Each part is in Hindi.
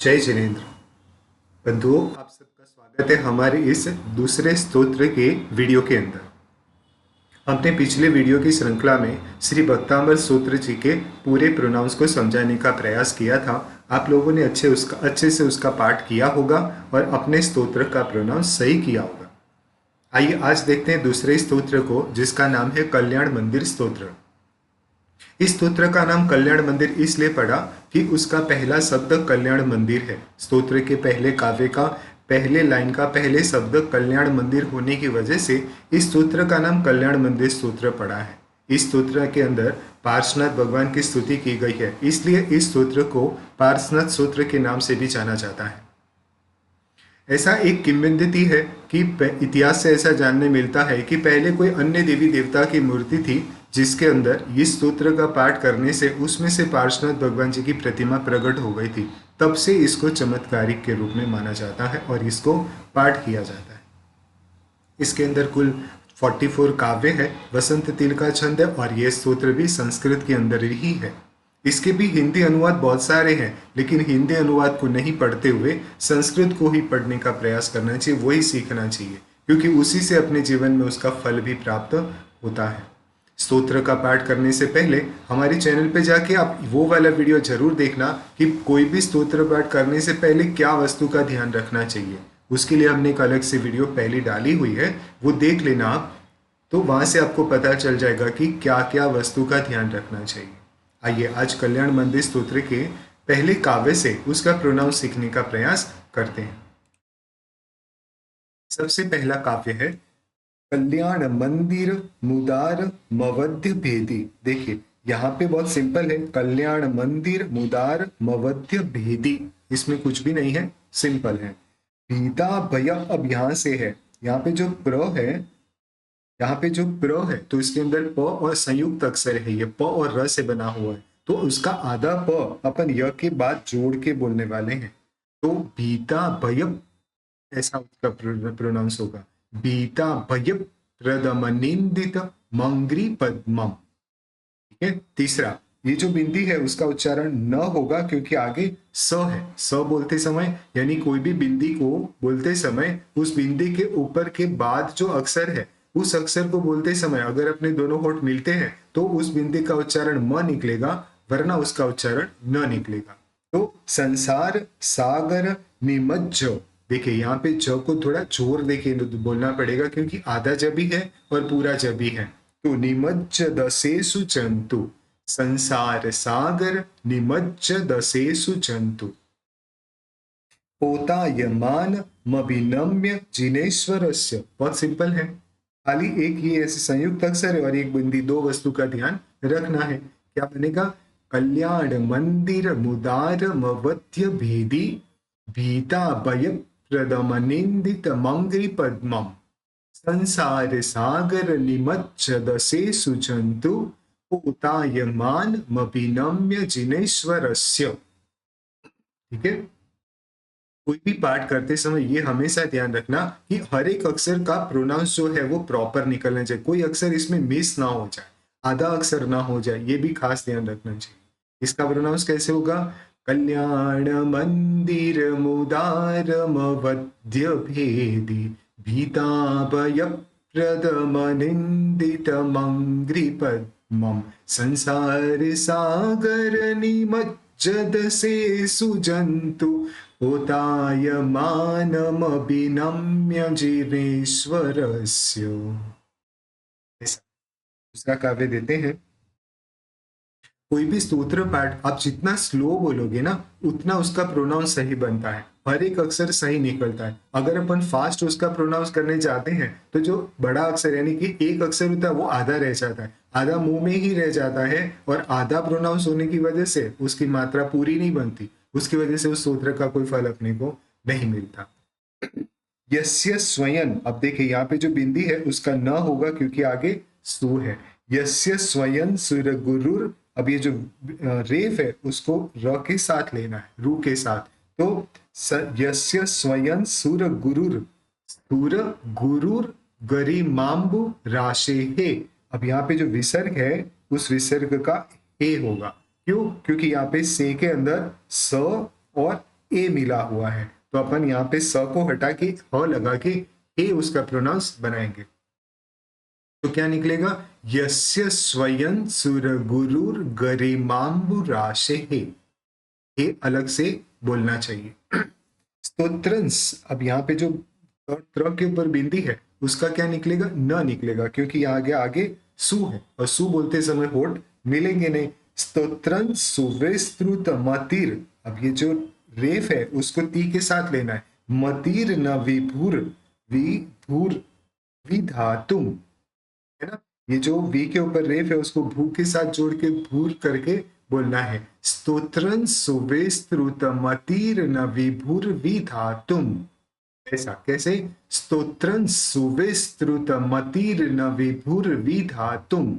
जय जिनेन्द्र। बंधुओं, आप सबका स्वागत है हमारे इस दूसरे स्तोत्र के वीडियो के अंदर। हमने पिछले वीडियो की श्रृंखला में श्री भक्तांबर स्तोत्र जी के पूरे प्रोनाउंस को समझाने का प्रयास किया था। आप लोगों ने अच्छे से उसका पाठ किया होगा और अपने स्तोत्र का प्रोनाउंस सही किया होगा। आइए आज देखते हैं दूसरे स्तोत्र को, जिसका नाम है कल्याण मंदिर स्तोत्र। इस स्तोत्र का नाम कल्याण मंदिर इसलिए पड़ा कि उसका पहला शब्द कल्याण मंदिर है। स्तोत्र के पहले काव्य का पहले लाइन का पहले शब्द कल्याण मंदिर होने की वजह से इस स्तोत्र का नाम कल्याण मंदिर स्तोत्र पड़ा है। इस स्तोत्र के अंदर पार्श्वनाथ भगवान की स्तुति की गई है, इसलिए इस स्तोत्र को पार्श्वनाथ स्तोत्र के नाम से भी जाना जाता है। ऐसा एक किंवदंती है कि इतिहास से ऐसा जानने मिलता है कि पहले कोई अन्य देवी देवता की मूर्ति थी, जिसके अंदर इस स्तोत्र का पाठ करने से उसमें से पार्श्वनाथ भगवान जी की प्रतिमा प्रकट हो गई थी। तब से इसको चमत्कारिक के रूप में माना जाता है और इसको पाठ किया जाता है। इसके अंदर कुल 44 काव्य है, वसंत तिल का छंद है और यह स्तोत्र भी संस्कृत के अंदर ही है। इसके भी हिंदी अनुवाद बहुत सारे हैं, लेकिन हिंदी अनुवाद को नहीं पढ़ते हुए संस्कृत को ही पढ़ने का प्रयास करना चाहिए, वही सीखना चाहिए, क्योंकि उसी से अपने जीवन में उसका फल भी प्राप्त होता है। स्तोत्र का पाठ करने से पहले हमारे चैनल पे जाके आप वो वाला वीडियो जरूर देखना कि कोई भी स्तोत्र पाठ करने से पहले क्या वस्तु का ध्यान रखना चाहिए। उसके लिए हमने एक अलग से वीडियो पहले डाली हुई है, वो देख लेना आप, तो वहां से आपको पता चल जाएगा कि क्या क्या वस्तु का ध्यान रखना चाहिए। आइए आज कल्याण मंदिर स्तोत्र के पहले काव्य से उसका प्रोनाउंस सीखने का प्रयास करते हैं। सबसे पहला काव्य है कल्याण मंदिर मुदार मवध्य भेदी। देखिए यहाँ पे बहुत सिंपल है, कल्याण मंदिर मुदार मवध्य भेदी, इसमें कुछ भी नहीं है, सिंपल है। भीता भय अब यहाँ से है, यहाँ पे जो प्र है, यहाँ पे जो प्र है तो इसके अंदर प और संयुक्त अक्षर है, ये प और र से बना हुआ है, तो उसका आधा प अपन य के बाद जोड़ के बोलने वाले हैं। तो भीता भय ऐसा उसका प्रोनाउंस होगा, बीता भय प्रदमनिंदित मंग्री पद्मम। ठीक है। तीसरा, ये जो बिंदी है उसका उच्चारण न होगा, क्योंकि आगे स है। स बोलते समय यानी कोई भी बिंदी को बोलते समय उस बिंदी के ऊपर के बाद जो अक्षर है, उस अक्षर को बोलते समय अगर अपने दोनों होठ मिलते हैं तो उस बिंदी का उच्चारण म निकलेगा, वरना उसका उच्चारण न निकलेगा। तो संसार सागर निमज्ज, देखिए यहाँ पे ज को थोड़ा जोर देके बोलना पड़ेगा, क्योंकि आधा जबी है और पूरा जबी है। तो निमज्ज दशेषु जंतु, संसार सागर निमज्ज दशेषु जंतु, पोतायमान मभिनम्य जिनेश्वरस्य। बहुत सिंपल है, खाली एक ही ऐसे संयुक्त अक्षर है और एक बिंदी, दो वस्तु का ध्यान रखना है। क्या बनेगा? कल्याण मंदिर मुदार मवध्य भेदी भीता भय प्रदमनिंदित मंग्री पद्मम, संसार सागर निमज्ज दशेषु जंतु, पोतायमान मभिनम्य जिनेश्वरस्य। ठीक है। कोई भी पाठ करते समय ये हमेशा ध्यान रखना कि हर एक अक्षर का प्रोनाउंस जो है वो प्रॉपर निकलना चाहिए, कोई अक्षर इसमें मिस ना हो जाए, आधा अक्षर ना हो जाए, ये भी खास ध्यान रखना चाहिए। इसका प्रोनाउंस कैसे होगा? कल्याण मंदिर मुदार मवध्य भेदी भीताभय प्रदमनिंदित मंग्री पद्मम, संसार सागर निमज्जद से सुजंतु, पोतायमानमभिनम्य जिनेश्वरस्य। दूसरा काव्य देते हैं। कोई भी स्तोत्र पाठ आप जितना स्लो बोलोगे ना, उतना उसका प्रोनाउंस सही बनता है, हर एक अक्षर सही निकलता है। अगर अपन फास्ट उसका प्रोनाउंस करने जाते हैं तो जो बड़ा अक्षर यानी कि एक अक्षर होता है वो आधा रह जाता है, आधा मुंह में ही रह जाता है, और आधा प्रोनाउंस होने की वजह से उसकी मात्रा पूरी नहीं बनती, उसकी वजह से उस स्तोत्र का कोई फल अपने को नहीं मिलता। यस्य स्वयं, अब देखिए यहाँ पे जो बिंदी है उसका न होगा, क्योंकि आगे सु है। यस्य स्वयं सुर गुरुर, अब ये जो रेफ है उसको र के साथ लेना है, रू के साथ। तो यस्य स्वयं सुर गुरुर गरिमाम्बु राशे हे, अब यहाँ पे जो विसर्ग है उस विसर्ग का हे होगा। क्यों? क्योंकि यहाँ पे से के अंदर स और ए मिला हुआ है, तो अपन यहाँ पे स को हटा के ह लगा के ए उसका प्रोनाउंस बनाएंगे। तो क्या निकलेगा? यस्य स्वयं सुरगुरुर गरिमाम्बुराशे है। ये अलग से बोलना चाहिए। स्तोत्रंस, अब यहाँ पे जो त्र के ऊपर बिंदी है उसका क्या निकलेगा? न निकलेगा, क्योंकि आगे आगे सु है और सु बोलते समय होठ मिलेंगे नहीं। स्तोत्रंस सुविस्तृत मतिर, अब ये जो रेफ है उसको ती के साथ लेना है। मतिर न विभुर, विभुर विधातुम, है ना। ये जो वी के ऊपर रेफ है उसको भू के साथ जोड़ के भूर करके बोलना है। स्तोत्रं सुविस्तृतमतिर्न विभुर्विधातुम्। ऐसा कैसे? स्तोत्रं सुविस्तृतमतिर्न विभुर्विधातुम्।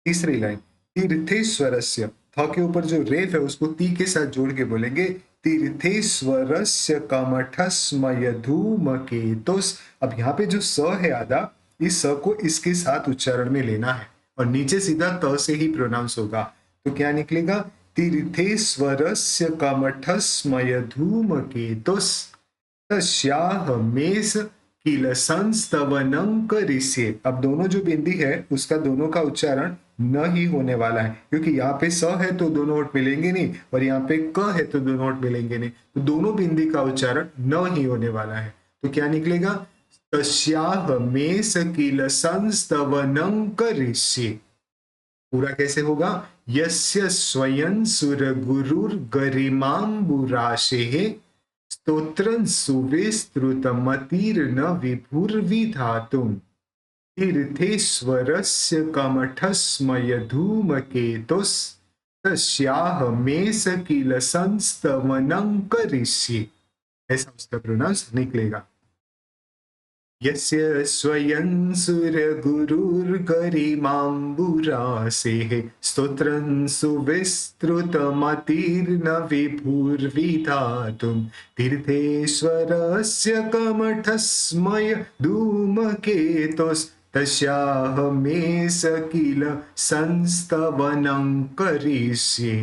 तीसरी लाइन, तीर्थेश्वरस्य, थ के ऊपर जो रेफ है उसको ती के साथ जोड़ के बोलेंगे। तीर्थेश्वरस्य कमठस्मय धूमकेतुस्। अब यहाँ पे जो स है आधा, इस स को इसके साथ उच्चारण में लेना है और नीचे सीधा त से ही प्रोनाउंस होगा। तो क्या निकलेगा? तीर्थेश्वरस्य कमठस्मय धूमकेतुस् तस्याह मेष किल संस्तवनं करिष्ये। अब दोनों जो बिंदी है उसका दोनों का उच्चारण न ही होने वाला है, क्योंकि यहाँ पे स है तो दोनों होठ मिलेंगे नहीं और यहाँ पे क है तो दोनों होठ मिलेंगे नहीं, तो दोनों बिंदी का उच्चारण न ही होने वाला है। तो क्या निकलेगा? तस्याह मेष किल संस्तवनं करिष्ये। पूरा कैसे होगा? यस्य स्वयं सुरगुरुर गरिमाम्बुराशेः स्तोत्रं सुविस्तृतमतिर्न विभुर्विधातुम् तीर्थेश्वरस्य कमठस्मय धूमकेतुस् तस्याह मेष किल संस्तवनं करिष्ये। ऐसा उसका प्रोनाउंस निकलेगा। यस्य स्वयं सुरगुरुर्गरिमाम्बुरासेः स्तोत्रं सुविस्तृतमतिर्न विभुर्विधातुम् तीर्थेश्वरस्य कमठस्मय धूमकेतुस् तस्याह मेष किल संस्तवनं करिष्ये।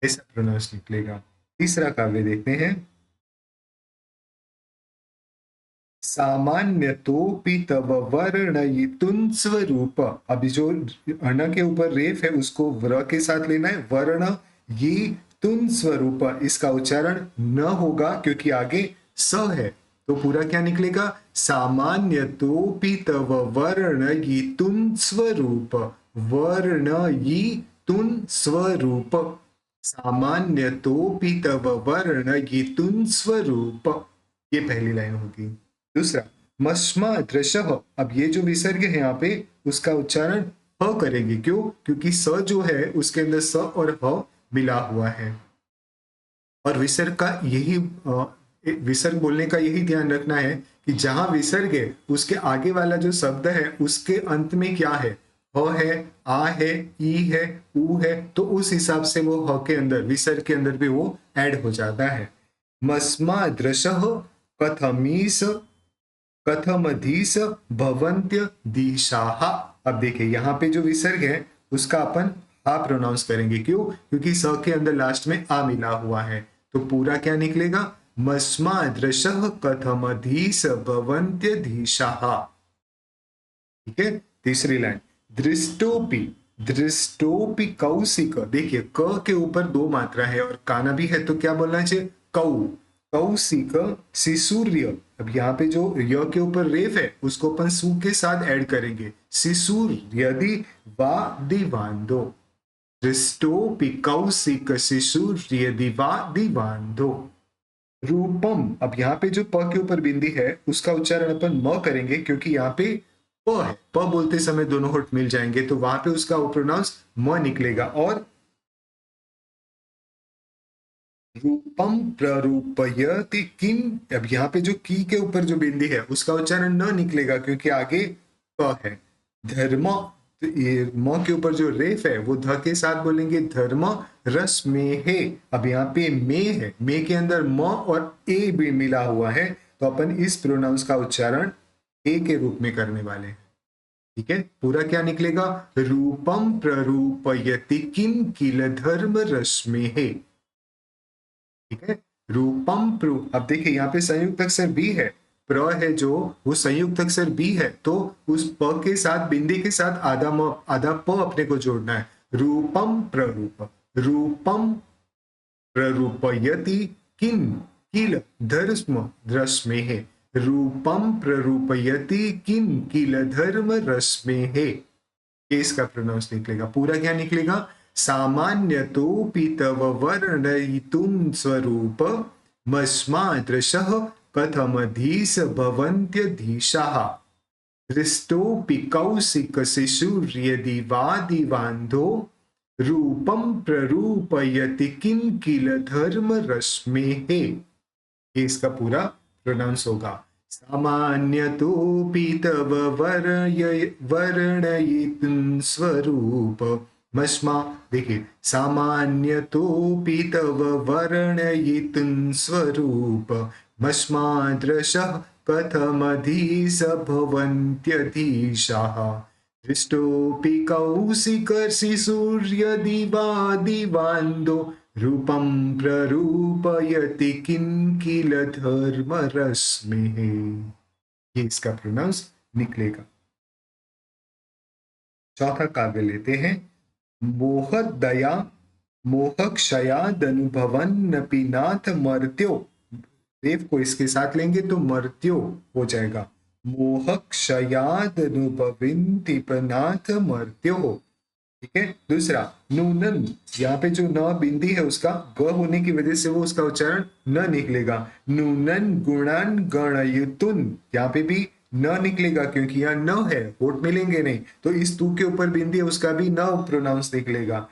ऐसा प्रोनाउंस निकलेगा। तीसरा काव्य देखते हैं। सामान्यतोपि तव वर्णयितुं स्वरूप। अभी जो अण के ऊपर रेफ है उसको व्र के साथ लेना है। वर्ण ये तुन स्वरूप, इसका उच्चारण न होगा क्योंकि आगे स है। तो पूरा क्या निकलेगा? सामान्यतोपि तव वर्णयितुं स्वरूप। वर्णयितुं स्वरूप, सामान्यतोपि तव वर्णयितुं स्वरूप। ये पहली लाइन होगी। दूसरा, मस्मा दृशः, अब ये जो विसर्ग है यहाँ पे उसका उच्चारण ह करेंगे। क्यों? क्योंकि स जो है उसके अंदर स और ह मिला हुआ है और विसर्ग का यही विसर्ग बोलने का यही ध्यान रखना है कि जहां विसर्ग है उसके आगे वाला जो शब्द है उसके अंत में क्या है? ह है, आ है, ई है, ऊ है, तो उस हिसाब से वो ह के अंदर, विसर्ग के अंदर भी वो ऐड हो जाता है। मस्मा दृशः कथमीस कथमधीस भवन्त्य दिशाहा। अब देखिए यहाँ पे जो विसर्ग है उसका अपन हा प्रोनाउंस करेंगे। क्यों? क्योंकि स के अंदर लास्ट में आ मिला हुआ है। तो पूरा क्या निकलेगा? मस्मा दृशः कथमधीस भवन्त्य दिशाहा। ठीक है। तीसरी लाइन, दृष्टोपि, दृष्टोपि कौशिक। देखिए क के ऊपर दो मात्रा है और काना भी है, तो क्या बोलना चाहिए? कौ, कौशिक शिशुर्य। अब यहाँ पे जो य के ऊपर रेफ है उसको अपन सु के साथ ऐड करेंगे। शिशुर यदि वा दिवांधो। दृष्टोपि कौशिक शिशुर यदि वा दिवांधो। रूपम, अब यहाँ पे जो प के ऊपर बिंदी है उसका उच्चारण अपन म करेंगे क्योंकि यहाँ पे प है। प बोलते समय दोनों होठ मिल जाएंगे तो वहां पे उसका प्रोनाउंस म निकलेगा। और रूपम प्ररूपयति किम, अब यहाँ पे जो की के ऊपर जो बिंदी है उसका उच्चारण न निकलेगा क्योंकि आगे क है। धर्म, तो ये म के ऊपर जो रेफ है वो ध के साथ बोलेंगे। धर्म रस में है। अब यहाँ पे में है, में के अंदर म और ए भी मिला हुआ है, तो अपन इस प्रोनाउंस का उच्चारण ए के रूप में करने वाले हैं। ठीक है। पूरा क्या निकलेगा? रूपम प्ररूपयति किम किल धर्म रस में है। ठीक है। रूपम प्रू, अब देखिए यहाँ पे संयुक्त अक्षर बी है, प्र है जो वो संयुक्त अक्षर बी है, तो उस प के साथ बिंदी के साथ आधा प अपने को जोड़ना है। रूपम प्ररूप, रूपम प्ररूपयति किन किल धर्म रश्मे है, रूपम प्ररूपयति किन किल धर्म रश्मे है। ये इसका प्रोनाउंस निकलेगा। पूरा क्या निकलेगा? सामान्यतोऽपि तव वर्णयितुं स्वरूप मस्मादृशः कथमधीश भवन्त्यधीशाः, दृष्टोऽपि कौशिकशिशुर्यदि वादिवान्धो रूपं प्ररूपयति किं किल धर्म रश्मेः। ये इसका पूरा प्रोनाउंस होगा। सामान्यतोऽपि तव वर्णयितुं स्वरूप मस्मा, देखिए सामान्यतोऽपि तव वर्णयितुं स्वरूप मस्मादृशः कथमधीश भवन्त्यधीशाः, दृष्टोऽपि कौशिकशिशुर्यदिवादिवान्दो रूपं प्ररूपयति किं किल धर्म रश्मेः। ये इसका प्रोनाउंस निकलेगा। चौथा काव्य लेते हैं। मोहदया मोहक्षयादनुभवन्नपि नाथ मर्त्यो, रेफ को इसके साथ लेंगे तो मर्त्यो हो जाएगा। मोहक्षयादनुभविन्ति नाथ मर्त्यो, ठीक है। दूसरा नूनन, यहाँ पे जो न बिंदी है उसका ग होने की वजह से वो उसका उच्चारण न निकलेगा। नूनन गुणान गणयुतुन, यहाँ पे भी न निकलेगा क्योंकि यहाँ न है, होठ मिलेंगे नहीं, तो इस तू के ऊपर बिंदी है उसका भी न प्रोनाउंस निकलेगा।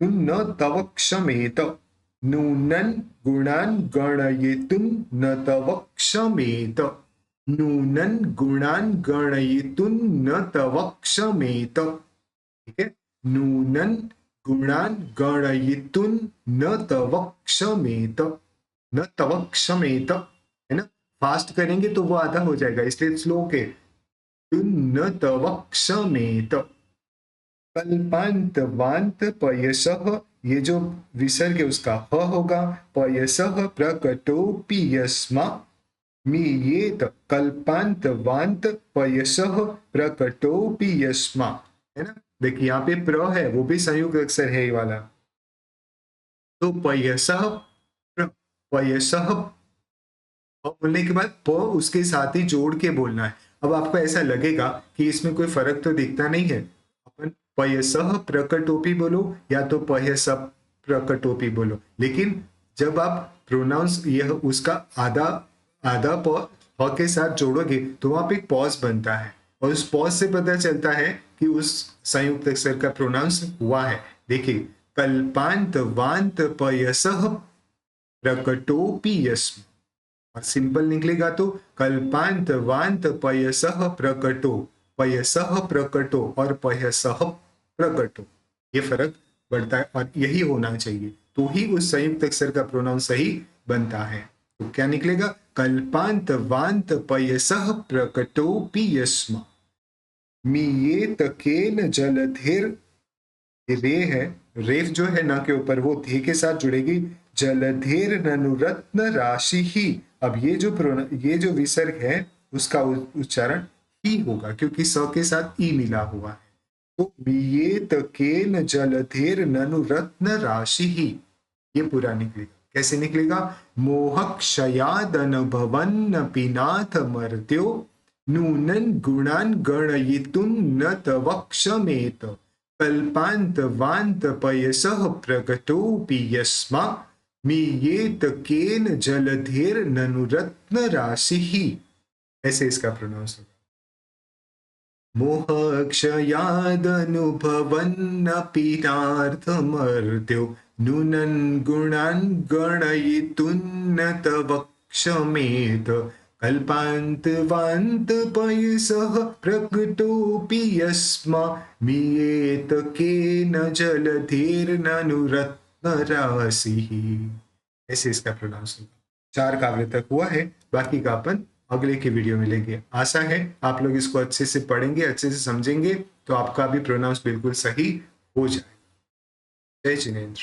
न तव क्षमेत, नूनन गुणान गणयितुं न तव क्षमेत, नूनन गुणान गणयितुं न तव क्षमेत, ठीक है। नूनन गुणान गणयितुं न तव क्षमेत, न तव क्षमेत, है ना। फास्ट करेंगे तो वो आधा हो जाएगा, इसलिए स्लो के न तव क्षमेत। कल्पांत वांत पयसः, ये जो विसर्ग है उसका ह होगा। पयसः प्रकटोपि यस्मा मीयेत, कल्पांत वांत पयसः प्रकटोपि यस्मा, है ना। देखिए यहाँ पे प्र है, वो भी संयुक्त अक्षर है ये वाला, तो पयसः पयसः बोलने के बाद प उसके साथ ही जोड़ के बोलना है। अब आपको ऐसा लगेगा कि इसमें कोई फर्क तो दिखता नहीं है, अपन पयसः प्रकटोपी बोलो या तो पयस प्रकटोपी बोलो, लेकिन जब आप प्रोनाउंस यह उसका आधा आधा प के साथ जोड़ोगे तो वहां पे एक पॉज बनता है, और उस पॉज से पता चलता है कि उस संयुक्त अक्षर का प्रोनाउंस हुआ है। देखिए कल्पांत वांत पयसः प्रकटोपि यस्म, और सिंपल निकलेगा तो कल्पांत वांत पयसः प्रकटो, पयसः प्रकटो और पयसः प्रकटो, ये फर्क बढ़ता है और यही होना चाहिए, तो ही उस संयुक्त अक्षर का प्रोनाउंस सही बनता है। तो क्या निकलेगा? कल्पांत वांत पयसः प्रकटोपि यस्मा मीयेत केन जलधिर, रे है, रेफ जो है ना के ऊपर वो थे के साथ जुड़ेगी। जलधेर ननुरत्न राशि ही, अब ये जो विसर्ग है उसका उच्चारण ही होगा क्योंकि स के साथ ई मिला हुआ है। तो ये तकेन जलधेर ननुरत्न राशि ही, ये पूरा निकलेगा। कैसे निकलेगा? मोहक्षयादन भवन पिनाथ मर्त्यो नूनन गुणान गणयितुं न तव क्षमेत, कल्पांत वांत पयसः प्रकटोपि यस्मा मीयेत केन जलधेर ननुरत्न राशि ही, ऐसे इसका प्रोनाउंस होगा। मोहक्षयादनुभवन्नपि नार्थमर्त्यो नूनन गुणान गणयितुं न तव क्षमेत, कल्पांत वांत पयसः प्रकटोपि यस्मा मीयेत केन जलधेर्ननुरत्न राशिः, ऐसे इसका प्रोनाउंस होगा। 4 काव्य तक हुआ है, बाकी का अपन अगले की वीडियो में लेंगे। आशा है आप लोग इसको अच्छे से पढ़ेंगे, अच्छे से समझेंगे, तो आपका भी प्रोनाउंस बिल्कुल सही हो जाए। जय जिनेंद्र।